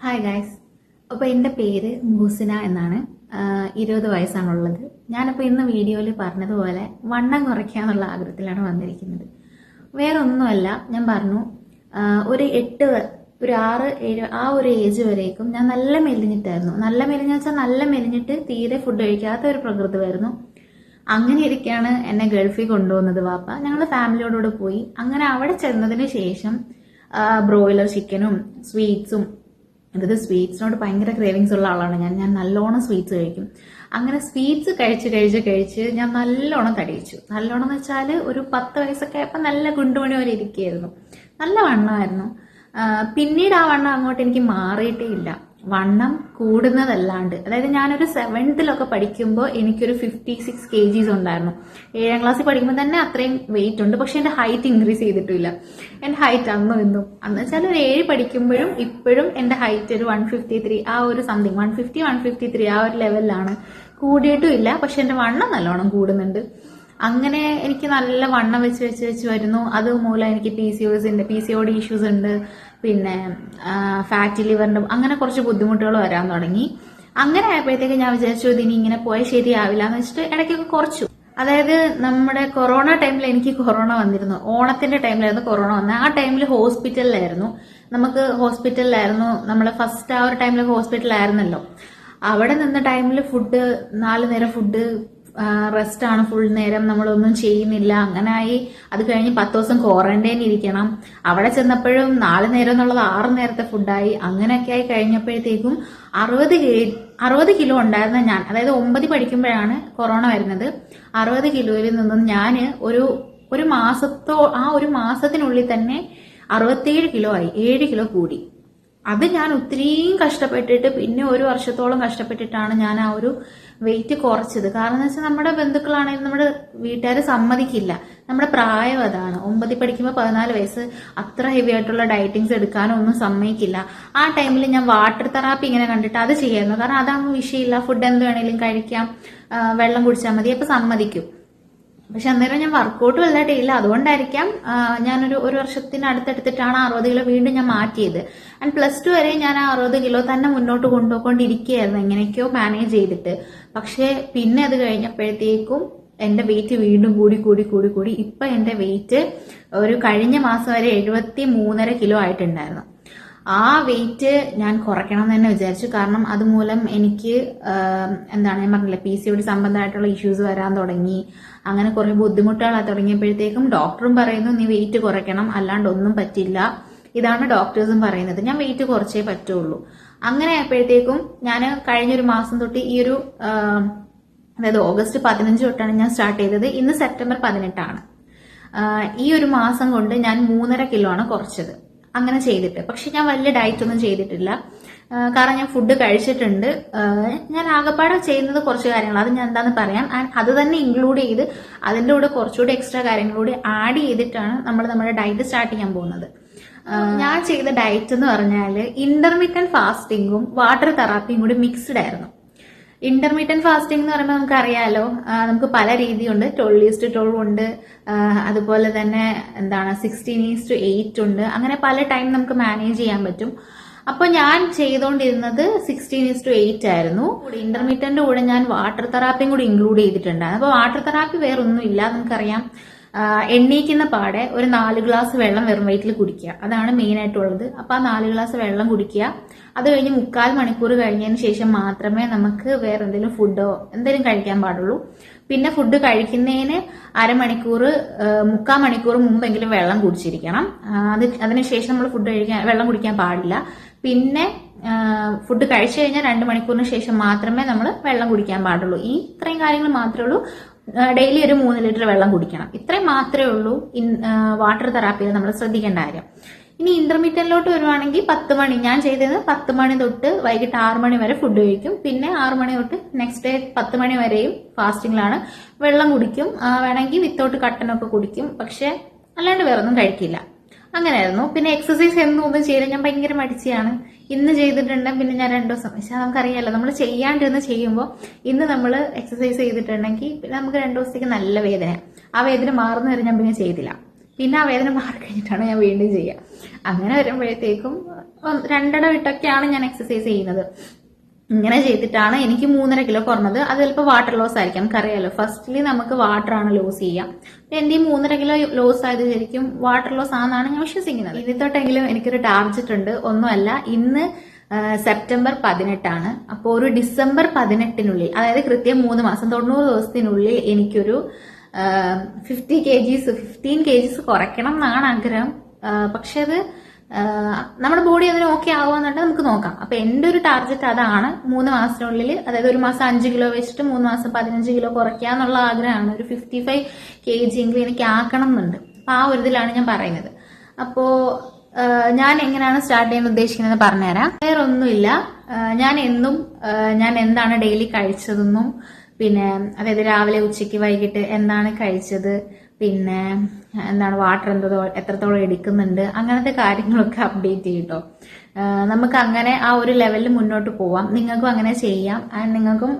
Hi guys. അപ്പോൾ എൻ്റെ പേര് മുഹസിന എന്നാണ്. 20 വയസ്സാണുള്ളത്. ഞാനിപ്പോൾ ഇന്ന് വീഡിയോയിൽ പറഞ്ഞതുപോലെ വണ്ണം കുറയ്ക്കുക എന്നുള്ള ആഗ്രഹത്തിലാണ് വന്നിരിക്കുന്നത്. വേറെ ഒന്നുമല്ല, ഞാൻ പറഞ്ഞു ഒരു 6, 7 ആ ഒരു ഏജ് വരേക്കും ഞാൻ നല്ല മെലിഞ്ഞിട്ടായിരുന്നു. നല്ല മെലിഞ്ഞ വെച്ചാൽ നല്ല മെലിഞ്ഞിട്ട് തീരെ ഫുഡ് കഴിക്കാത്ത ഒരു പ്രകൃതമായിരുന്നു. അങ്ങനെ ഇരിക്കുകയാണ് എന്നെ ഗൾഫിൽ കൊണ്ടുപോകുന്നത് വാപ്പ. ഞങ്ങൾ ഫാമിലിയോടുകൂടെ പോയി. അങ്ങനെ അവിടെ ചെന്നതിന് ശേഷം ബ്രോയിലർ ചിക്കനും സ്വീറ്റ്സും, അതായത് സ്വീറ്റ്സിനോട് ഭയങ്കര ക്രേവിങ്സ് ഉള്ള ആളാണ് ഞാൻ നല്ലോണം സ്വീറ്റ്സ് കഴിക്കും. അങ്ങനെ സ്വീറ്റ്സ് കഴിച്ച് ഞാൻ നല്ലോണം തടിയിച്ചു. നല്ലോണം എന്ന് വെച്ചാൽ ഒരു 10 വയസ്സൊക്കെ ആയപ്പോൾ നല്ല ഗുണ്ടുമണി പോലെ ഇരിക്കുകയായിരുന്നു. നല്ല വണ്ണമായിരുന്നു. പിന്നീട് ആ വണ്ണം അങ്ങോട്ട് എനിക്ക് മാറിയിട്ടേ ഇല്ല. വണ്ണം കൂടുന്നതല്ലാണ്ട്, അതായത് ഞാനൊരു 7th പഠിക്കുമ്പോൾ എനിക്കൊരു 56 kgs ഉണ്ടായിരുന്നു. 7ാം ക്ലാസ്സിൽ പഠിക്കുമ്പോൾ തന്നെ അത്രയും വെയിറ്റ് ഉണ്ട്. പക്ഷെ എന്റെ ഹൈറ്റ് ഇൻക്രീസ് ചെയ്തിട്ടില്ല. എന്റെ ഹൈറ്റ് അന്ന് വെച്ചാൽ ഒരു 7 പഠിക്കുമ്പോഴും ഇപ്പോഴും എന്റെ ഹൈറ്റ് ഒരു 153, ആ ഒരു സംതിങ് 150, 153 ആ ഒരു ലെവലിലാണ്. കൂടിയിട്ടും ഇല്ല. പക്ഷെ എന്റെ വണ്ണം നല്ലോണം കൂടുന്നുണ്ട്. അങ്ങനെ എനിക്ക് നല്ല വണ്ണം വെച്ച് വരുന്നു. അതുമൂലം എനിക്ക് PCOD ഇഷ്യൂസ് ഉണ്ട്. പിന്നെ ഫാറ്റി ലിവറിന്റെ അങ്ങനെ കുറച്ച് ബുദ്ധിമുട്ടുകൾ വരാൻ തുടങ്ങി. അങ്ങനെ ആയപ്പോഴത്തേക്ക് ഞാൻ വിചാരിച്ചു ഇതിനി ഇങ്ങനെ പോയാൽ ശരിയാവില്ല എന്ന് വെച്ചിട്ട് ഇടയ്ക്കൊക്കെ കുറച്ചു. അതായത് നമ്മുടെ കൊറോണ ടൈമിൽ എനിക്ക് കൊറോണ വന്നിരുന്നു. ഓണത്തിന്റെ ടൈമിലായിരുന്നു കൊറോണ വന്നത്. ആ ടൈമിൽ ഹോസ്പിറ്റലിലായിരുന്നു. നമ്മൾ ഫസ്റ്റ് ആ ഒരു ടൈമിലൊക്കെ ഹോസ്പിറ്റലിലായിരുന്നല്ലോ. അവിടെ നിന്ന ടൈമിൽ 4 നേരം ഫുഡ്, റെസ്റ്റ് ആണ് ഫുൾ നേരം, നമ്മളൊന്നും ചെയ്യുന്നില്ല. അങ്ങനായി. അത് കഴിഞ്ഞ് 10 ദിവസം ക്വാറന്റൈൻ ഇരിക്കണം. അവിടെ ചെന്നപ്പോഴും 4 നേരം എന്നുള്ളത് 6 നേരത്തെ ഫുഡായി. അങ്ങനെയൊക്കെ ആയി കഴിഞ്ഞപ്പോഴത്തേക്കും 60 കിലോ ഉണ്ടായിരുന്ന ഞാൻ, അതായത് 9 പഠിക്കുമ്പോഴാണ് കൊറോണ വരുന്നത്. 60 കിലോയിൽ നിന്നും ഞാൻ ആ ഒരു മാസത്തിനുള്ളിൽ തന്നെ 67 കിലോ ആയി. 7 കിലോ കൂടി. അത് ഞാൻ ഒത്തിരിയും കഷ്ടപ്പെട്ടിട്ട്, പിന്നെ 1 വർഷത്തോളം കഷ്ടപ്പെട്ടിട്ടാണ് ഞാൻ ആ ഒരു വെയിറ്റ് കുറച്ചത്. കാരണം എന്ന് വെച്ചാൽ നമ്മുടെ ബന്ധുക്കളാണെങ്കിലും നമ്മുടെ വീട്ടുകാർ സമ്മതിക്കില്ല. നമ്മുടെ പ്രായം അതാണ്. 9 പഠിക്കുമ്പോൾ 14 വയസ്സ്. അത്ര ഹെവി ആയിട്ടുള്ള ഡയറ്റിങ്സ് എടുക്കാനോ ഒന്നും സമ്മതിക്കില്ല. ആ ടൈമിൽ ഞാൻ വാട്ടർ തെറാപ്പി ഇങ്ങനെ കണ്ടിട്ട് അത് ചെയ്യായിരുന്നു. കാരണം അതാകുമ്പോൾ വിഷയമില്ല, ഫുഡ് എന്ത് വേണേലും കഴിക്കാം, വെള്ളം കുടിച്ചാൽ മതി, അപ്പൊ സമ്മതിക്കും. പക്ഷെ അന്നേരം ഞാൻ വർക്കൗട്ട് വലുതായിട്ടില്ല. അതുകൊണ്ടായിരിക്കാം ഞാനൊരു 1 വർഷത്തിന് അടുത്തെടുത്തിട്ടാണ് 60 കിലോ വീണ്ടും ഞാൻ മാറ്റിയത്. ആൻഡ് +2 വരെ ഞാൻ ആ 60 കിലോ തന്നെ മുന്നോട്ട് കൊണ്ടുപോയിക്കൊണ്ടിരിക്കുകയായിരുന്നു, എങ്ങനെയൊക്കെയോ മാനേജ് ചെയ്തിട്ട്. പക്ഷെ പിന്നെ അത് കഴിഞ്ഞപ്പോഴത്തേക്കും എന്റെ വെയിറ്റ് വീണ്ടും കൂടി ഇപ്പൊ എന്റെ വെയിറ്റ് ഒരു കഴിഞ്ഞ മാസം വരെ 73.5 കിലോ ആയിട്ടുണ്ടായിരുന്നു. ആ വെയിറ്റ് ഞാൻ കുറയ്ക്കണം എന്ന് തന്നെ വിചാരിച്ചു. കാരണം അതുമൂലം എനിക്ക് ഞാൻ പറഞ്ഞില്ല, PCOD സംബന്ധമായിട്ടുള്ള ഇഷ്യൂസ് വരാൻ തുടങ്ങി. അങ്ങനെ കുറെ ബുദ്ധിമുട്ടുകളായി തുടങ്ങിയപ്പോഴത്തേക്കും ഡോക്ടറും പറയുന്നു നീ വെയിറ്റ് കുറയ്ക്കണം, അല്ലാണ്ട് ഒന്നും പറ്റില്ല. ഇതാണ് ഡോക്ടേഴ്സും പറയുന്നത്. ഞാൻ വെയിറ്റ് കുറച്ചേ പറ്റുള്ളൂ. അങ്ങനെ ആയപ്പോഴത്തേക്കും ഞാൻ കഴിഞ്ഞൊരു മാസം തൊട്ട് ഈ ഒരു അതായത് ഓഗസ്റ്റ് 15 തൊട്ടാണ് ഞാൻ സ്റ്റാർട്ട് ചെയ്തത്. ഇന്ന് സെപ്റ്റംബർ 18 ആണ്. ഈ ഒരു മാസം കൊണ്ട് ഞാൻ 3.5 കിലോ ആണ് കുറച്ചത്. അങ്ങനെ ചെയ്തിട്ട്. പക്ഷെ ഞാൻ വലിയ ഡയറ്റ് ഒന്നും ചെയ്തിട്ടില്ല. കാരണം ഞാൻ ഫുഡ് കഴിച്ചിട്ടുണ്ട്. ഞാൻ ആകെപ്പാടെ ചെയ്യുന്നത് കുറച്ച് കാര്യങ്ങൾ, അത് ഞാൻ എന്താന്ന് പറയാം. ആൻഡ് അത് തന്നെ ഇൻക്ലൂഡ് ചെയ്ത് അതിന്റെ കൂടെ കുറച്ചുകൂടി എക്സ്ട്രാ കാര്യങ്ങളൂടെ ആഡ് ചെയ്തിട്ടാണ് നമ്മൾ നമ്മുടെ ഡയറ്റ് സ്റ്റാർട്ട് ചെയ്യാൻ പോകുന്നത്. ഞാൻ ചെയ്ത ഡയറ്റ് എന്ന് പറഞ്ഞാല് ഇന്റർമീഡിയന്റ് ഫാസ്റ്റിംഗും വാട്ടർ തെറാപ്പിയും കൂടി മിക്സ്ഡ് ആയിരുന്നു. ഇന്റർമീഡിയന്റ് ഫാസ്റ്റിംഗ് എന്ന് പറയുമ്പോൾ നമുക്കറിയാലോ, നമുക്ക് പല രീതിയുണ്ട്. 12:12 ഉണ്ട്, അതുപോലെ തന്നെ 16:8 ഉണ്ട്. അങ്ങനെ പല ടൈം നമുക്ക് മാനേജ് ചെയ്യാൻ പറ്റും. അപ്പൊ ഞാൻ ചെയ്തുകൊണ്ടിരുന്നത് 16:8 ആയിരുന്നു. ഇന്റർമീഡിയന്റ് കൂടെ ഞാൻ വാട്ടർ തെറാപ്പിയും കൂടി ഇൻക്ലൂഡ് ചെയ്തിട്ടുണ്ടായിരുന്നു. അപ്പൊ വാട്ടർ തെറാപ്പി വേറൊന്നും ഇല്ല, നമുക്കറിയാം. എണ്ണീക്കുന്ന പാടെ ഒരു 4 ഗ്ലാസ് വെള്ളം വെറും വയറ്റിൽ കുടിക്കുക, അതാണ് മെയിൻ ആയിട്ടുള്ളത്. അപ്പൊ ആ 4 ഗ്ലാസ് വെള്ളം കുടിക്കുക. അത് കഴിഞ്ഞ് 3/4 മണിക്കൂർ കഴിഞ്ഞതിന് ശേഷം മാത്രമേ നമുക്ക് വേറെ എന്തെങ്കിലും ഫുഡോ എന്തെങ്കിലും കഴിക്കാൻ പാടുള്ളൂ. പിന്നെ ഫുഡ് കഴിക്കുന്നതിന് 1/2 മണിക്കൂർ 3/4 മണിക്കൂർ മുമ്പെങ്കിലും വെള്ളം കുടിച്ചിരിക്കണം. അതിനുശേഷം നമ്മൾ വെള്ളം കുടിക്കാൻ പാടില്ല. പിന്നെ ഫുഡ് കഴിച്ചു കഴിഞ്ഞാൽ 2 മണിക്കൂറിന് ശേഷം മാത്രമേ നമ്മൾ വെള്ളം കുടിക്കാൻ പാടുള്ളൂ. ഇത്രയും കാര്യങ്ങൾ മാത്രമേ ഉള്ളൂ. ഡെയിലി ഒരു 3 ലിറ്റർ വെള്ളം കുടിക്കണം. ഇത്രയും മാത്രമേ ഉള്ളൂ വാട്ടർ തെറാപ്പിയിൽ നമ്മൾ ശ്രദ്ധിക്കേണ്ട കാര്യം. ഇനി ഇന്റർമീഡിയറ്റിലോട്ട് വരുവാണെങ്കിൽ 10 മണി, ഞാൻ ചെയ്തത് 10 മണി തൊട്ട് വൈകിട്ട് 6 മണി വരെ ഫുഡ് കഴിക്കും. പിന്നെ 6 മണി തൊട്ട് നെക്സ്റ്റ് ഡേ 10 മണി വരെയും ഫാസ്റ്റിംഗിലാണ്. വെള്ളം കുടിക്കും, വേണമെങ്കിൽ വിത്തൗട്ട് കട്ടനൊക്കെ കുടിക്കും. പക്ഷെ അല്ലാണ്ട് വേറെ ഒന്നും കഴിക്കില്ല. അങ്ങനെയായിരുന്നു. പിന്നെ എക്സസൈസ് ഒന്നും ചെയ്യില്ല. ഞാൻ ഭയങ്കര മടിച്ചാണ്. ഇന്ന് ചെയ്തിട്ടുണ്ടെങ്കിൽ പിന്നെ ഞാൻ 2 ദിവസം, പക്ഷെ നമുക്കറിയാലോ, നമ്മൾ ചെയ്യാണ്ടിരുന്ന് ചെയ്യുമ്പോൾ ഇന്ന് നമ്മൾ എക്സസൈസ് ചെയ്തിട്ടുണ്ടെങ്കിൽ പിന്നെ നമുക്ക് 2 ദിവസത്തേക്ക് നല്ല വേദന. ആ വേദന മാറുന്ന വരെ ഞാൻ പിന്നെ ചെയ്തില്ല. പിന്നെ ആ വേദന മാറി കഴിഞ്ഞിട്ടാണ് ഞാൻ വീണ്ടും ചെയ്യുക. അങ്ങനെ വരുമ്പോഴത്തേക്കും 2 ഞാൻ എക്സസൈസ് ചെയ്യുന്നത്. ഇങ്ങനെ ചെയ്തിട്ടാണ് എനിക്ക് 3.5 കിലോ കുറഞ്ഞത്. അത് ചിലപ്പോൾ വാട്ടർ ലോസ് ആയിരിക്കാം, നമുക്കറിയാലോ. ഫസ്റ്റ്ലി നമുക്ക് വാട്ടർ ആണ് ലോസ് ചെയ്യാം. എന്റെ 3.5 കിലോ ലോസ് ആയത് ശരിക്കും വാട്ടർ ലോസ് ആണെന്നാണ് ഞാൻ വിശ്വസിക്കുന്നത്. ഇനി തൊട്ടെങ്കിലും എനിക്കൊരു ടാർജറ്റ് ഉണ്ട്. ഒന്നുമല്ല, ഇന്ന് സെപ്റ്റംബർ 18 അപ്പോൾ ഒരു ഡിസംബർ 18 അതായത് കൃത്യം 3 മാസം 90 ദിവസത്തിനുള്ളിൽ എനിക്കൊരു 15 kgs കുറയ്ക്കണം എന്നാണ് ആഗ്രഹം. പക്ഷെ അത് നമ്മുടെ ബോഡി അതിന് ഓക്കെ ആവുമെന്നുണ്ടെങ്കിൽ നമുക്ക് നോക്കാം. അപ്പൊ എന്റെ ഒരു ടാർഗറ്റ് അതാണ്. 3 മാസത്തിനുള്ളിൽ, അതായത് ഒരു മാസം 5 കിലോ വെച്ചിട്ട് 3 മാസം 15 കിലോ കുറയ്ക്കുക എന്നുള്ള ആഗ്രഹമാണ്. ഒരു 55 kg എങ്കിലും എനിക്ക് ആക്കണം എന്നുണ്ട്. അപ്പൊ ആ ഒരു ഇതിലാണ് ഞാൻ പറയുന്നത്. അപ്പോ ഞാൻ എങ്ങനെയാണ് സ്റ്റാർട്ട് ചെയ്യാൻ ഉദ്ദേശിക്കുന്നത് പറഞ്ഞുതരാം. വേറെ ഒന്നുമില്ല, ഞാൻ എന്താണ് ഡെയിലി കഴിച്ചതെന്നും, പിന്നെ അതായത് രാവിലെ ഉച്ചയ്ക്ക് വൈകിട്ട് എന്താണ് കഴിച്ചത്, പിന്നെ എന്താണ് വാട്ടർ എത്രത്തോളം എടുക്കുന്നുണ്ട്, അങ്ങനത്തെ കാര്യങ്ങളൊക്കെ അപ്ഡേറ്റ് ചെയ്യട്ടോ. നമുക്ക് അങ്ങനെ ആ ഒരു ലെവലിൽ മുന്നോട്ട് പോവാം. നിങ്ങൾക്കും അങ്ങനെ ചെയ്യാം, ആൻഡ് നിങ്ങൾക്കും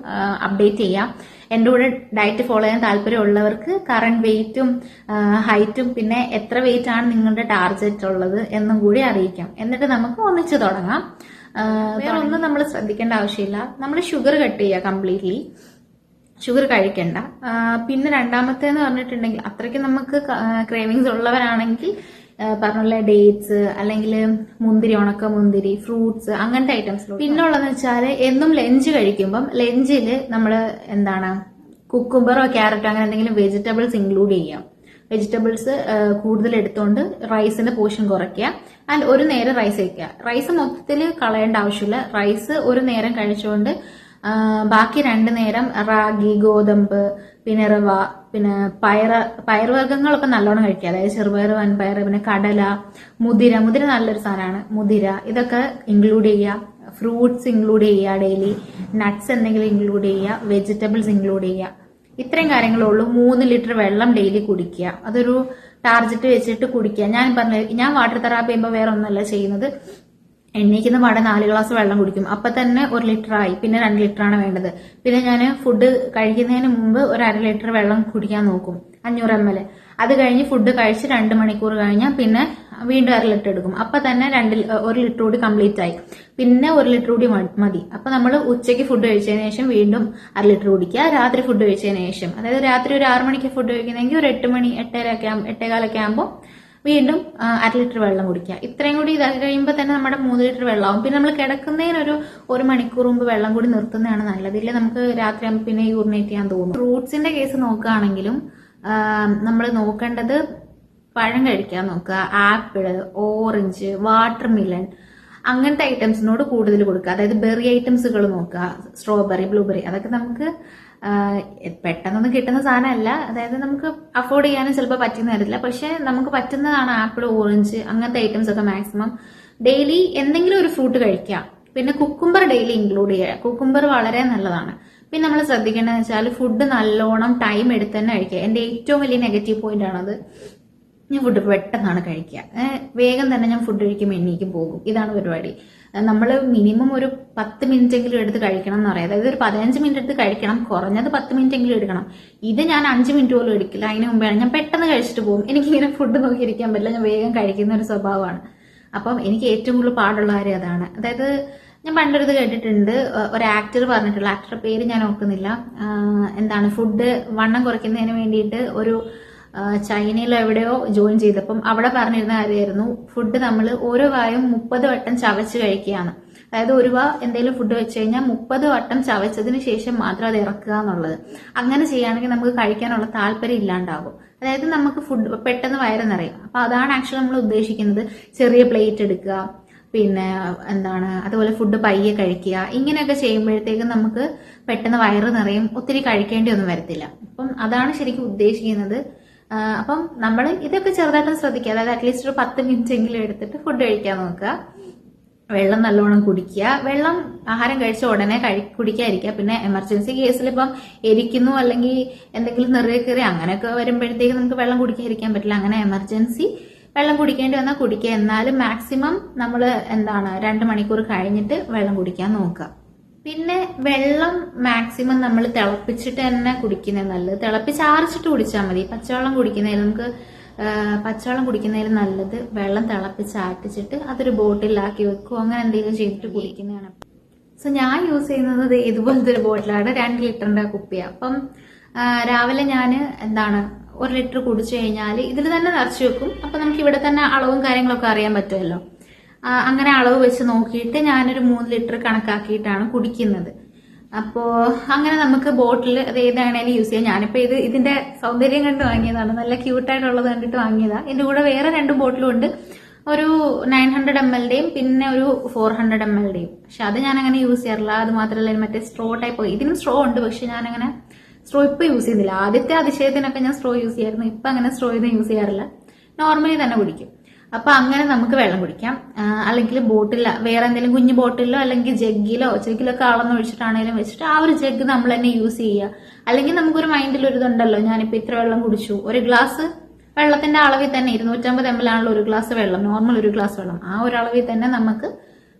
അപ്ഡേറ്റ് ചെയ്യാം. എൻ്റെ കൂടെ ഡയറ്റ് ഫോളോ ചെയ്യാൻ താല്പര്യമുള്ളവർക്ക് കറന്റ് വെയിറ്റും ഹൈറ്റും പിന്നെ എത്ര വെയിറ്റ് ആണ് നിങ്ങളുടെ ടാർഗറ്റ് ഉള്ളത് എന്നും കൂടി അറിയിക്കാം. എന്നിട്ട് നമുക്ക് ഒന്നിച്ച് തുടങ്ങാം. വേറെ ഒന്നും നമ്മൾ ശ്രദ്ധിക്കേണ്ട ആവശ്യമില്ല. നമ്മൾ ഷുഗർ കട്ട് ചെയ്യുക കംപ്ലീറ്റ്ലി. ഷുഗർ കഴിക്കണ്ട. പിന്നെ രണ്ടാമത്തേന്ന് പറഞ്ഞിട്ടുണ്ടെങ്കിൽ അത്രയ്ക്ക് നമുക്ക് ക്രേവിങ്സ് ഉള്ളവരാണെങ്കിൽ പറഞ്ഞ ഡേറ്റ്സ് അല്ലെങ്കിൽ മുന്തിരി, ഉണക്ക മുന്തിരി, ഫ്രൂട്ട്സ്, അങ്ങനത്തെ ഐറ്റംസ്. പിന്നെ ഉള്ളതെന്ന് വെച്ചാൽ എന്നും ലഞ്ച് കഴിക്കുമ്പം ലഞ്ചിൽ നമ്മൾ എന്താണ് കുക്കുംബറോ ക്യാരറ്റോ അങ്ങനെ എന്തെങ്കിലും വെജിറ്റബിൾസ് ഇൻക്ലൂഡ് ചെയ്യാം. വെജിറ്റബിൾസ് കൂടുതൽ എടുത്തുകൊണ്ട് റൈസിന്റെ പോർഷൻ കുറയ്ക്കുക. ആൻഡ് ഒരു നേരം റൈസ് കഴിക്കുക. റൈസ് മൊത്തത്തിൽ കളയേണ്ട ആവശ്യമില്ല. റൈസ് ഒരു നേരം കഴിച്ചുകൊണ്ട് ബാക്കി 2 നേരം റാഗി, ഗോതമ്പ്, പിന്നെ റവ, പിന്നെ പയറുവർഗ്ഗങ്ങളൊക്കെ നല്ലോണം കഴിക്കുക. അതായത് ചെറുപയർ, വൻപയർ, പിന്നെ കടല, മുതിര നല്ലൊരു സാധനമാണ്. മുതിര ഇതൊക്കെ ഇൻക്ലൂഡ് ചെയ്യുക. ഫ്രൂട്ട്സ് ഇൻക്ലൂഡ് ചെയ്യുക ഡെയിലി. നട്ട്സ് എന്തെങ്കിലും ഇൻക്ലൂഡ് ചെയ്യുക. വെജിറ്റബിൾസ് ഇൻക്ലൂഡ് ചെയ്യുക. ഇത്രയും കാര്യങ്ങളേ ഉള്ളൂ. 3 ലിറ്റർ വെള്ളം ഡെയിലി കുടിക്കുക. അതൊരു ടാർജറ്റ് വെച്ചിട്ട് കുടിക്കുക. ഞാൻ വാട്ടർ തെറാപ്പി ചെയ്യുമ്പോൾ വേറെ ഒന്നുമല്ല ചെയ്യുന്നത്. എണ്ണീക്കുന്ന പാടെ 4 ഗ്ലാസ് വെള്ളം കുടിക്കും. അപ്പൊ തന്നെ 1 ലിറ്റർ ആയി. പിന്നെ 2 ലിറ്റർ ആണ് വേണ്ടത്. പിന്നെ ഞാൻ ഫുഡ് കഴിക്കുന്നതിന് മുമ്പ് ഒരു 1/2 ലിറ്റർ വെള്ളം കുടിക്കാൻ നോക്കും, 500 ml. അത് കഴിഞ്ഞ് ഫുഡ് കഴിച്ച് 2 മണിക്കൂർ കഴിഞ്ഞാൽ പിന്നെ വീണ്ടും 1/2 ലിറ്റർ എടുക്കും. അപ്പൊ തന്നെ 1 ലിറ്റർ കൂടി കംപ്ലീറ്റ് ആയി. പിന്നെ 1 ലിറ്റർ കൂടി മതി. അപ്പൊ നമ്മൾ ഉച്ചയ്ക്ക് ഫുഡ് കഴിച്ചതിന് ശേഷം വീണ്ടും 1/2 ലിറ്റർ കുടിക്കുക. രാത്രി ഫുഡ് കഴിച്ചതിന് ശേഷം, അതായത് രാത്രി ഒരു 6 മണിക്ക് ഫുഡ് കഴിക്കുന്നെങ്കിൽ ഒരു 8 മണി 8:15 ആകുമ്പോൾ വീണ്ടും 1/2 ലിറ്റർ വെള്ളം കുടിക്കുക. ഇത്രയും കൂടി ഇതാക്കി കഴിയുമ്പോൾ തന്നെ നമ്മുടെ 3 ലിറ്റർ വെള്ളമാവും. പിന്നെ നമ്മൾ കിടക്കുന്നതിന് ഒരു മണിക്കൂർ മുമ്പ് വെള്ളം കൂടി നിർത്തുന്നതാണ് നല്ലത്. ഇല്ലേ നമുക്ക് രാത്രി ആകുമ്പോൾ പിന്നെ യൂറിനേറ്റ് ചെയ്യാൻ തോന്നും. ഫ്രൂട്ട്സിന്റെ കേസ് നോക്കുകയാണെങ്കിലും നമ്മൾ നോക്കേണ്ടത് പഴം കഴിക്കാൻ നോക്കുക. ആപ്പിള്, ഓറഞ്ച്, വാട്ടർമിലൺ അങ്ങനത്തെ ഐറ്റംസിനോട് കൂടുതൽ കൊടുക്കുക. അതായത് ബെറി ഐറ്റംസുകൾ നോക്കുക. സ്ട്രോബെറി, ബ്ലൂബെറി, അതൊക്കെ നമുക്ക് പെട്ടെന്നൊന്നും കിട്ടുന്ന സാധനമല്ല. അതായത് നമുക്ക് അഫോർഡ് ചെയ്യാനും ചിലപ്പോൾ പറ്റുന്ന തരില്ല. പക്ഷെ നമുക്ക് പറ്റുന്നതാണ് ആപ്പിൾ, ഓറഞ്ച് അങ്ങനത്തെ ഐറ്റംസ് ഒക്കെ മാക്സിമം ഡെയിലി എന്തെങ്കിലും ഒരു ഫ്രൂട്ട് കഴിക്കുക. പിന്നെ കുക്കുംബർ ഡെയിലി ഇൻക്ലൂഡ് ചെയ്യുക. കുക്കുംബർ വളരെ നല്ലതാണ്. പിന്നെ നമ്മൾ ശ്രദ്ധിക്കേണ്ടതെന്ന് വെച്ചാൽ ഫുഡ് നല്ലോണം ടൈം എടുത്ത് തന്നെ കഴിക്കുക. എന്റെ ഏറ്റവും വലിയ നെഗറ്റീവ് പോയിന്റ് ആണത്. ഞാൻ ഫുഡ് പെട്ടെന്നാണ് കഴിക്കുക. വേഗം തന്നെ ഞാൻ ഫുഡ് കഴിക്കുമ്പോൾ എണ്ണീക്കും പോകും. ഇതാണ് പരിപാടി. നമ്മൾ മിനിമം ഒരു 10 മിനിറ്റ് എങ്കിലും എടുത്ത് കഴിക്കണം എന്ന് പറയാം. അതായത് ഒരു 15 മിനിറ്റ് എടുത്ത് കഴിക്കണം, കുറഞ്ഞത് 10 മിനിറ്റ് എങ്കിലും എടുക്കണം. ഇത് ഞാൻ 5 മിനിറ്റ് പോലും എടുക്കില്ല. അതിന് മുമ്പാണ് ഞാൻ പെട്ടെന്ന് കഴിച്ചിട്ട് പോകും. എനിക്കിങ്ങനെ ഫുഡ് നോക്കിയിരിക്കാൻ പറ്റില്ല. ഞാൻ വേഗം കഴിക്കുന്ന ഒരു സ്വഭാവമാണ്. അപ്പം എനിക്ക് ഏറ്റവും കൂടുതൽ പാടുള്ള കാര്യം അതാണ്. അതായത് ഞാൻ പണ്ടൊരിത് കേട്ടിട്ടുണ്ട്, ഒരു ആക്ടർ പറഞ്ഞിട്ടുള്ള, ആക്ടറുടെ പേര് ഞാൻ ഓർക്കുന്നില്ല, എന്താണ് ഫുഡ് വണ്ണം കുറയ്ക്കുന്നതിന് വേണ്ടിയിട്ട് ഒരു ചൈനയിലോ എവിടെയോ ജോയിൻ ചെയ്തപ്പം അവിടെ പറഞ്ഞിരുന്ന കാര്യമായിരുന്നു, ഫുഡ് നമ്മൾ ഓരോ വായും 30 വട്ടം ചവച്ച് കഴിക്കുകയാണ്. അതായത് ഒരു വാ എന്തെങ്കിലും ഫുഡ് വെച്ച് കഴിഞ്ഞാൽ 30 വട്ടം ചവച്ചതിന് ശേഷം മാത്രം അത് ഇറക്കുക എന്നുള്ളത്. അങ്ങനെ ചെയ്യുകയാണെങ്കിൽ നമുക്ക് കഴിക്കാനുള്ള താല്പര്യം ഇല്ലാണ്ടാകും. അതായത് നമുക്ക് ഫുഡ് പെട്ടെന്ന് വയറ് നിറയും. അപ്പൊ അതാണ് ആക്ച്വലി നമ്മൾ ഉദ്ദേശിക്കുന്നത്. ചെറിയ പ്ലേറ്റ് എടുക്കുക, പിന്നെ എന്താണ് അതുപോലെ ഫുഡ് പയ്യെ കഴിക്കുക. ഇങ്ങനെയൊക്കെ ചെയ്യുമ്പോഴത്തേക്കും നമുക്ക് പെട്ടെന്ന് വയറ് നിറയും, ഒത്തിരി കഴിക്കേണ്ടി ഒന്നും വരത്തില്ല. അപ്പം അതാണ് ശരിക്കും ഉദ്ദേശിക്കുന്നത്. അപ്പം നമ്മൾ ഇതൊക്കെ ചെറുതായിട്ട് ശ്രദ്ധിക്കുക. അതായത് അറ്റ്ലീസ്റ്റ് ഒരു 10 മിനിറ്റ് എങ്കിലും എടുത്തിട്ട് ഫുഡ് കഴിക്കാൻ നോക്കുക. വെള്ളം നല്ലോണം കുടിക്കുക. വെള്ളം ആഹാരം കഴിച്ച ഉടനെ കുടിക്കാതിരിക്കുക. പിന്നെ എമർജൻസി കേസിൽ ഇപ്പം എരിക്കുന്നു അല്ലെങ്കിൽ എന്തെങ്കിലും നിറയെ കയറി അങ്ങനെയൊക്കെ വരുമ്പോഴത്തേക്ക് നമുക്ക് വെള്ളം കുടിക്കാതിരിക്കാൻ പറ്റില്ല. അങ്ങനെ എമർജൻസി വെള്ളം കുടിക്കേണ്ടി വന്നാൽ കുടിക്കുക. എന്നാലും മാക്സിമം നമ്മൾ 2 മണിക്കൂർ കഴിഞ്ഞിട്ട് വെള്ളം കുടിക്കാൻ നോക്കുക. പിന്നെ വെള്ളം മാക്സിമം നമ്മൾ തിളപ്പിച്ചിട്ട് തന്നെ കുടിക്കുന്നത് നല്ലത്. തിളപ്പിച്ചാറിച്ചിട്ട് കുടിച്ചാൽ മതി. പച്ചവെള്ളം കുടിക്കുന്നതിൽ നമുക്ക് പച്ചവെള്ളം കുടിക്കുന്നതിൽ നല്ലത് വെള്ളം തിളപ്പിച്ച് ആട്ടിച്ചിട്ട് അതൊരു ബോട്ടിലാക്കി വെക്കും, അങ്ങനെ എന്തെങ്കിലും ചെയ്തിട്ട് കുടിക്കുന്നതാണ്. സോ ഞാൻ യൂസ് ചെയ്യുന്നത് ഇതുപോലത്തെ ഒരു ബോട്ടിലാണ്, 2 ലിറ്ററിന്റെ കുപ്പിയാണ്. അപ്പം രാവിലെ ഞാൻ 1 ലിറ്റർ കുടിച്ചു കഴിഞ്ഞാൽ ഇതിൽ തന്നെ നിറച്ചു വെക്കും. അപ്പൊ നമുക്ക് ഇവിടെ തന്നെ അളവും കാര്യങ്ങളൊക്കെ അറിയാൻ പറ്റുമല്ലോ. അങ്ങനെ അളവ് വെച്ച് നോക്കിയിട്ട് ഞാനൊരു 3 ലിറ്റർ കണക്കാക്കിയിട്ടാണ് കുടിക്കുന്നത്. അപ്പോ അങ്ങനെ നമുക്ക് ബോട്ടിൽ അത് ഏതാണേലും യൂസ് ചെയ്യാം. ഞാനിപ്പോ ഇതിന്റെ സൗന്ദര്യം കണ്ട് വാങ്ങിയതാണ്, നല്ല ക്യൂട്ടായിട്ടുള്ളത് കണ്ടിട്ട് വാങ്ങിയതാണ്. ഇതിന്റെ കൂടെ വേറെ 2 ബോട്ടിലും ഉണ്ട്, ഒരു 900 ml പിന്നെ ഒരു 400 ml. പക്ഷെ അത് ഞാൻ അങ്ങനെ യൂസ് ചെയ്യാറില്ല. അത് മാത്രമല്ല മറ്റേ സ്ട്രോ ടൈപ്പ്, ഇതിനും സ്ട്രോ ഉണ്ട്, പക്ഷെ ഞാൻ അങ്ങനെ സ്ട്രോ ഇപ്പൊ യൂസ് ചെയ്യുന്നില്ല. ആദ്യത്തെ അതിശയത്തിനൊക്കെ ഞാൻ സ്ട്രോ യൂസ് ചെയ്യായിരുന്നു, ഇപ്പൊ അങ്ങനെ സ്ട്രോ ഇത് യൂസ് ചെയ്യാറില്ല, നോർമലി തന്നെ കുടിക്കും. അപ്പൊ അങ്ങനെ നമുക്ക് വെള്ളം കുടിക്കാം. അല്ലെങ്കിൽ ബോട്ടിലോ വേറെ എന്തെങ്കിലും കുഞ്ഞു ബോട്ടിലോ അല്ലെങ്കിൽ ജഗ്ഗിലോ ഒക്കെ അളന്നൊഴിച്ചിട്ടാണെങ്കിലും വെച്ചിട്ട് ആ ഒരു ജഗ് നമ്മൾ തന്നെ യൂസ് ചെയ്യുക. അല്ലെങ്കിൽ നമുക്കൊരു മൈൻഡിൽ ഒരു ഇതുണ്ടല്ലോ, ഞാനിപ്പോ ഇത്ര വെള്ളം കുടിച്ചു, ഒരു ഗ്ലാസ് വെള്ളത്തിന്റെ അളവിൽ തന്നെ 250 ml ആണല്ലോ ഒരു ഗ്ലാസ് വെള്ളം, നോർമൽ ഒരു ഗ്ലാസ് വെള്ളം, ആ ഒരു അളവിൽ തന്നെ നമുക്ക്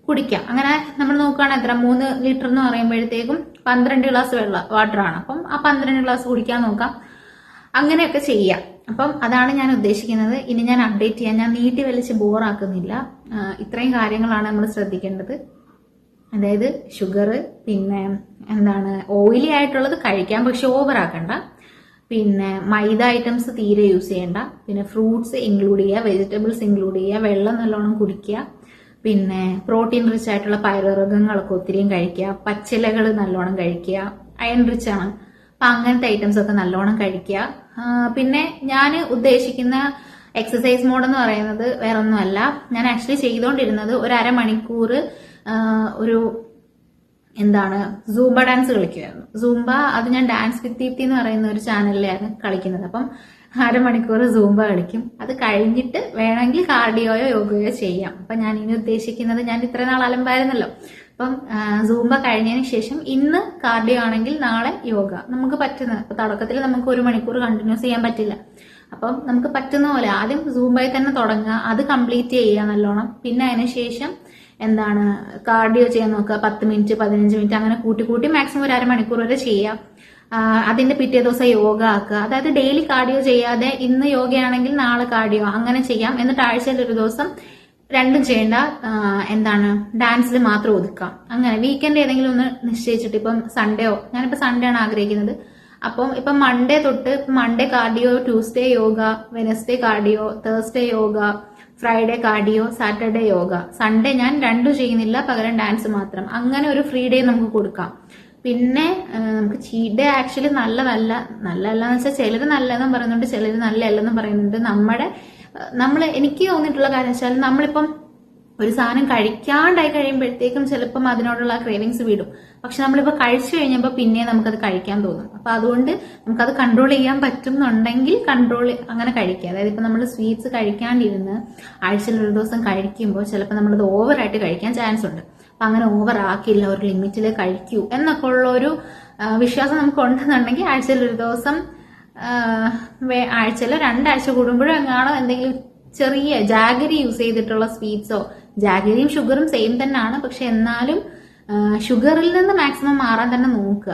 കുടിക്കാം. അങ്ങനെ നമ്മൾ നോക്കുകയാണെങ്കിൽ എത്ര 3 ലിറ്റർ എന്ന് പറയുമ്പോഴത്തേക്കും 12 ഗ്ലാസ് വാട്ടറാണ്. അപ്പം ആ 12 ഗ്ലാസ് കുടിക്കാൻ നോക്കാം, അങ്ങനെയൊക്കെ ചെയ്യാം. അപ്പം അതാണ് ഞാൻ ഉദ്ദേശിക്കുന്നത്. ഇനി ഞാൻ അപ്ഡേറ്റ് ചെയ്യാൻ, ഞാൻ നീട്ടി വലിച്ച് ബോറാക്കുന്നില്ല. ഇത്രയും കാര്യങ്ങളാണ് നമ്മൾ ശ്രദ്ധിക്കേണ്ടത്. അതായത് ഷുഗർ, പിന്നെ ഓയിലി ആയിട്ടുള്ളത് കഴിക്കാം, പക്ഷെ ഓവർ ആക്കണ്ട. പിന്നെ മൈദ ഐറ്റംസ് തീരെ യൂസ് ചെയ്യണ്ട. പിന്നെ ഫ്രൂട്ട്സ് ഇൻക്ലൂഡ് ചെയ്യുക, വെജിറ്റബിൾസ് ഇൻക്ലൂഡ് ചെയ്യുക, വെള്ളം നല്ലോണം കുടിക്കുക. പിന്നെ പ്രോട്ടീൻ റിച്ച് ആയിട്ടുള്ള പയറുവർഗ്ഗങ്ങളൊക്കെ ഒത്തിരിയും കഴിക്കുക, പച്ചിലകൾ നല്ലോണം കഴിക്കുക, അയൺ റിച്ച് ആണ്. അപ്പൊ അങ്ങനത്തെ ഐറ്റംസ് ഒക്കെ നല്ലോണം കഴിക്കുക. പിന്നെ ഞാൻ ഉദ്ദേശിക്കുന്ന എക്സസൈസ് മോഡ് എന്ന് പറയുന്നത് വേറൊന്നുമല്ല, ഞാൻ ആക്ച്വലി ചെയ്തുകൊണ്ടിരുന്നത് ഒരു അരമണിക്കൂർ ഒരു സൂംബ ഡാൻസ് കളിക്കുമായിരുന്നു. സൂംബ അത് ഞാൻ ഡാൻസ് വിത്ത് ദീപ്തി എന്ന് പറയുന്ന ഒരു ചാനലിലാണ് കളിക്കുന്നത്. അപ്പം അരമണിക്കൂർ സൂംബ കളിക്കും. അത് കഴിഞ്ഞിട്ട് വേണമെങ്കിൽ കാർഡിയോയോ യോഗയോ ചെയ്യാം. അപ്പൊ ഞാൻ ഇനി ഉദ്ദേശിക്കുന്നത്, ഞാൻ ഇത്ര നാൾ അലമ്പായിരുന്നല്ലോ, അപ്പം സൂംബ കഴിഞ്ഞതിന് ശേഷം ഇന്ന് കാർഡിയോ ആണെങ്കിൽ നാളെ യോഗ. നമുക്ക് പറ്റുന്ന, തുടക്കത്തിൽ നമുക്ക് 1 മണിക്കൂർ കണ്ടിന്യൂസ് ചെയ്യാൻ പറ്റില്ല. അപ്പം നമുക്ക് പറ്റുന്ന പോലെ ആദ്യം സൂംബയിൽ തന്നെ തുടങ്ങുക, അത് കംപ്ലീറ്റ് ചെയ്യുക നല്ലോണം. പിന്നെ അതിനുശേഷം കാർഡിയോ ചെയ്യാൻ നോക്കുക, 10 മിനിറ്റ് 15 മിനിറ്റ് അങ്ങനെ കൂട്ടി മാക്സിമം ഒരു അരമണിക്കൂർ വരെ ചെയ്യാം. അതിന്റെ പിറ്റേ ദിവസം യോഗ ആക്കുക. അതായത് ഡെയിലി കാർഡിയോ ചെയ്യാതെ ഇന്ന് യോഗയാണെങ്കിൽ നാളെ കാർഡിയോ, അങ്ങനെ ചെയ്യാം. എന്നിട്ട് ആഴ്ചയിൽ ഒരു ദിവസം രണ്ടും ചെയ്യേണ്ട, ഡാൻസിൽ മാത്രം ഒതുക്കാം. അങ്ങനെ വീക്കെൻഡ് ഏതെങ്കിലും ഒന്ന് നിശ്ചയിച്ചിട്ട്, ഇപ്പം സൺഡേയോ, ഞാനിപ്പോ സൺഡേ ആണ് ആഗ്രഹിക്കുന്നത്. അപ്പം ഇപ്പം മൺഡേ തൊട്ട്, Monday cardio, Tuesday yoga, Wednesday cardio, Thursday yoga, Friday cardio, Saturday yoga. Sunday ഞാൻ രണ്ടും ചെയ്യുന്നില്ല, പകരം ഡാൻസ് മാത്രം. അങ്ങനെ ഒരു ഫ്രീ ഡേ നമുക്ക് കൊടുക്കാം. പിന്നെ നമുക്ക് ചീറ്റ് ഡേ ആക്ച്വലി നല്ലതെന്ന് വെച്ചാൽ ചിലര് നല്ലതെന്നും പറയുന്നുണ്ട്, ചിലര് നല്ലതല്ലെന്നും പറയുന്നുണ്ട്. എനിക്ക് തോന്നിയിട്ടുള്ള കാര്യം വെച്ചാൽ, നമ്മളിപ്പം ഒരു സാധനം കഴിക്കാണ്ടായി കഴിയുമ്പോഴത്തേക്കും ചിലപ്പം അതിനോടുള്ള ക്രേവിങ്സ് വിടും. പക്ഷെ നമ്മളിപ്പോ കഴിച്ചു കഴിഞ്ഞപ്പോൾ പിന്നെ നമുക്കത് കഴിക്കാൻ തോന്നും. അപ്പൊ അതുകൊണ്ട് നമുക്കത് കൺട്രോൾ ചെയ്യാൻ പറ്റുന്നുണ്ടെങ്കിൽ അങ്ങനെ കഴിക്കുക. അതായത് ഇപ്പൊ നമ്മൾ സ്വീറ്റ്സ് കഴിക്കാണ്ടിരുന്ന് ആഴ്ചയിൽ ഒരു ദിവസം കഴിക്കുമ്പോൾ ചിലപ്പോൾ നമ്മളത് ഓവറായിട്ട് കഴിക്കാൻ ചാൻസ് ഉണ്ട്. അപ്പൊ അങ്ങനെ ഓവർ ആക്കില്ല, ഒരു ലിമിറ്റിൽ കഴിക്കൂ എന്നൊക്കെ ഉള്ള ഒരു വിശ്വാസം നമുക്ക് ഉണ്ടെന്നുണ്ടെങ്കിൽ ആഴ്ചയിൽ ഒരു ദിവസം, ആഴ്ചയിൽ 2 ആഴ്ച കൂടുമ്പോഴും എങ്ങാണോ എന്തെങ്കിലും ചെറിയ ജാഗരി യൂസ് ചെയ്തിട്ടുള്ള സ്വീറ്റ്സോ, ജാഗരിയും ഷുഗറും സെയിം തന്നെയാണ്, പക്ഷെ എന്നാലും ഷുഗറിൽ നിന്ന് മാക്സിമം മാറാൻ തന്നെ നോക്കുക.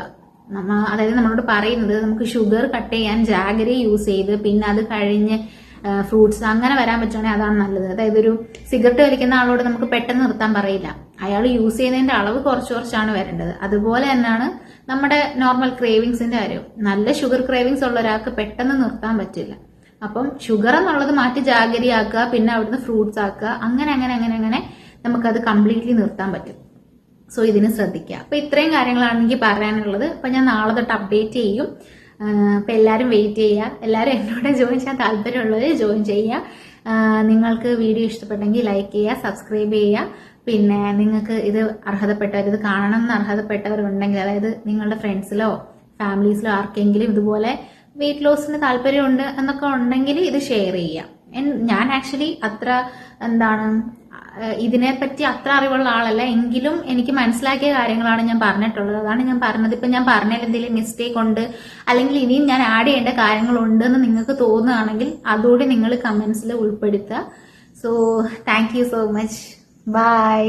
അതായത് നമ്മളോട് പറയുന്നത് നമുക്ക് ഷുഗർ കട്ട് ചെയ്യാൻ ജാഗരി യൂസ് ചെയ്ത് പിന്നെ അത് കഴിഞ്ഞ് ഫ്രൂട്ട്സ് അങ്ങനെ വരാൻ പറ്റുകയാണെങ്കിൽ അതാണ് നല്ലത്. അതായത് ഒരു സിഗരറ്റ് വലിക്കുന്ന ആളോട് നമുക്ക് പെട്ടെന്ന് നിർത്താൻ പറയില്ല, അയാൾ യൂസ് ചെയ്യുന്നതിന്റെ അളവ് കുറച്ചാണ് വരേണ്ടത്. അതുപോലെ തന്നെയാണ് നമ്മുടെ നോർമൽ ക്രേവിങ്സിന്റെ കാര്യം. നല്ല ഷുഗർ ക്രേവിങ്സ് ഉള്ള ഒരാൾക്ക് പെട്ടെന്ന് നിർത്താൻ പറ്റില്ല. അപ്പം ഷുഗർ എന്നുള്ളത് മാറ്റി ജാഗരി ആക്കുക, പിന്നെ അവിടുന്ന് ഫ്രൂട്ട്സ് ആക്കുക, അങ്ങനെ നമുക്കത് കംപ്ലീറ്റ്ലി നിർത്താൻ പറ്റും. സോ ഇതിന് ശ്രദ്ധിക്കുക. അപ്പൊ ഇത്രയും കാര്യങ്ങളാണ് എനിക്ക് പറയാനുള്ളത്. അപ്പൊ ഞാൻ നാളെ തൊട്ട് അപ്ഡേറ്റ് ചെയ്യും. അപ്പൊ എല്ലാവരും വെയിറ്റ് ചെയ്യുക. എല്ലാവരും എന്നോട് ജോയിൻ ചെയ്യാൻ താല്പര്യമുള്ളവർ ജോയിൻ ചെയ്യുക. നിങ്ങൾക്ക് വീഡിയോ ഇഷ്ടപ്പെട്ടെങ്കിൽ ലൈക്ക് ചെയ്യുക, സബ്സ്ക്രൈബ് ചെയ്യുക. പിന്നെ നിങ്ങൾക്ക് ഇത് കാണണം എന്ന് അർഹതപ്പെട്ടവരുണ്ടെങ്കിൽ, അതായത് നിങ്ങളുടെ ഫ്രണ്ട്സിലോ ഫാമിലീസിലോ ആർക്കെങ്കിലും ഇതുപോലെ വെയിറ്റ് ലോസിന് താല്പര്യമുണ്ട് എന്നൊക്കെ ഉണ്ടെങ്കിൽ ഇത് ഷെയർ ചെയ്യാം. ഞാൻ ആക്ച്വലി ഇതിനെപ്പറ്റി അത്ര അറിവുള്ള ആളല്ല, എങ്കിലും എനിക്ക് മനസ്സിലാക്കിയ കാര്യങ്ങളാണ് ഞാൻ പറഞ്ഞിട്ടുള്ളത്. അതാണ് ഞാൻ പറഞ്ഞത്. ഇപ്പൊ ഞാൻ പറഞ്ഞതിൽ എന്തെങ്കിലും മിസ്റ്റേക്ക് ഉണ്ട്, അല്ലെങ്കിൽ ഇനിയും ഞാൻ ആഡ് ചെയ്യേണ്ട കാര്യങ്ങളുണ്ട് എന്ന് നിങ്ങൾക്ക് തോന്നുകയാണെങ്കിൽ അതുകൂടി നിങ്ങൾ കമന്റ്സിൽ ഉൾപ്പെടുത്തുക. So thank you so much. By.